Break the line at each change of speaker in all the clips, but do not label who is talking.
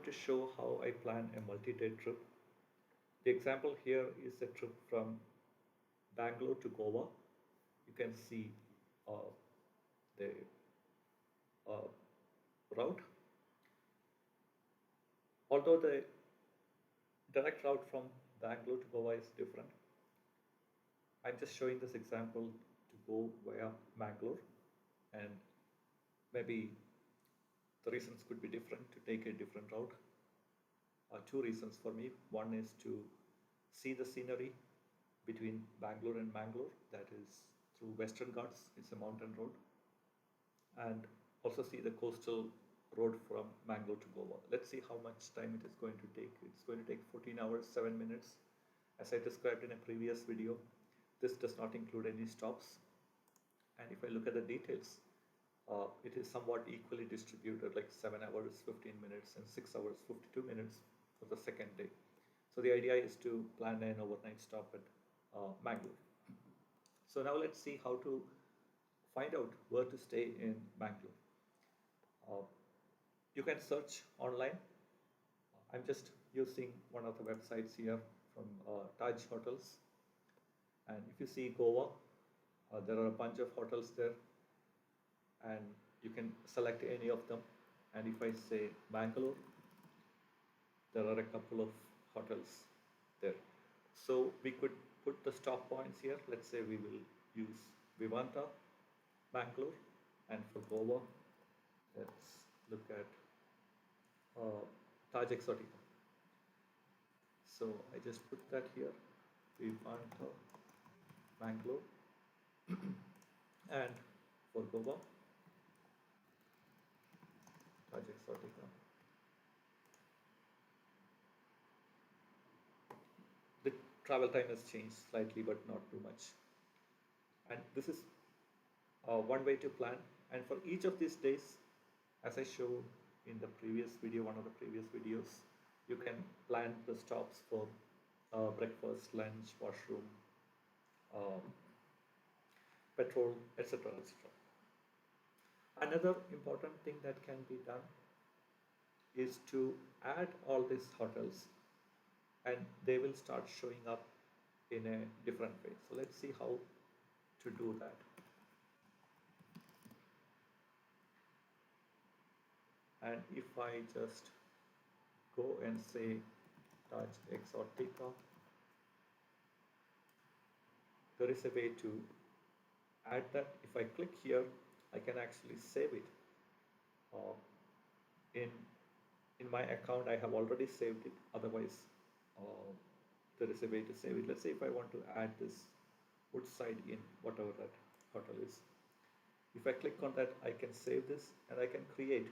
to show how I plan a multi-day trip. The example here is a trip from Bangalore to Goa. You can see uh, the uh, route. Although the direct route from Bangalore to Goa is different, I'm just showing this example to go via Bangalore, and maybe the reasons could be different to take a different route. Two reasons for me. One is to see the scenery between Bangalore and Mangalore, that is through Western Ghats, it's a mountain road, and also see the coastal road from Mangalore to Goa. Let's see how much time it is going to take. It's going to take 14 hours, 7 minutes. As I described in a previous video, this does not include any stops. And if I look at the details, it is somewhat equally distributed, like 7 hours, 15 minutes, and 6 hours, 52 minutes for the second day. So the idea is to plan an overnight stop at Mangalore. So now let's see how to find out where to stay in Bangalore. Uh, you can search online. I'm just using one of the websites here from Taj Hotels. And if you see Goa, there are a bunch of hotels there, and you can select any of them. And if I say Bangalore, there are a couple of hotels there. So we could put the stop points here. Let's say we will use Vivanta, Bangalore, and for Goa, let's look at Taj Exotica. So I just put that here, Vivanta, Bangalore, and for Goa, Taj Exotica. The travel time has changed slightly, but not too much. And this is one way to plan. And for each of these days, as I showed in the previous video, one of the previous videos, you can plan the stops for breakfast, lunch, washroom, um, petrol, etc. etc. Another important thing that can be done is to add all these hotels, and they will start showing up in a different way. So let's see how to do that. And if I just go and say Taj Exotica, there is a way to add that. If I click here, I can actually save it. Uh, in in my account, I have already saved it. Otherwise, uh, there is a way to save it. Let's say if I want to add this Woodside Inn, whatever that hotel is. If I click on that, I can save this and I can create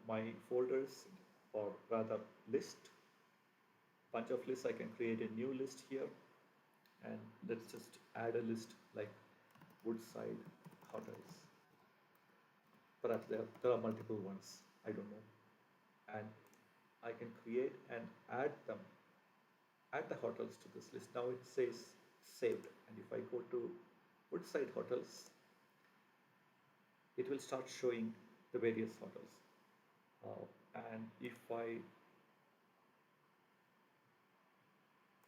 my folders, or rather list, bunch of lists. I can create a new list here, and let's just add a list like Woodside hotels. Perhaps there are multiple ones, I don't know. And I can create and add them, add the hotels to this list. Now it says saved, and if I go to Woodside hotels, it will start showing the various hotels. And if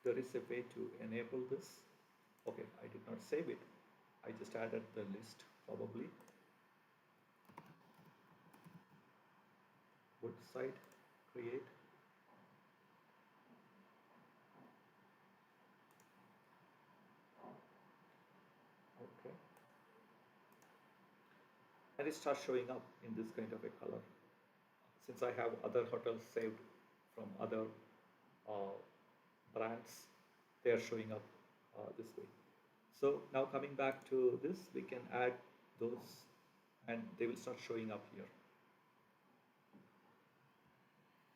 there is a way to enable this. Okay, I did not save it. I just added the list probably. Woodside, create. Okay. And it starts showing up in this kind of a color. Since I have other hotels saved from other uh, brands, they are showing up this way. So now coming back to this, we can add those and they will start showing up here.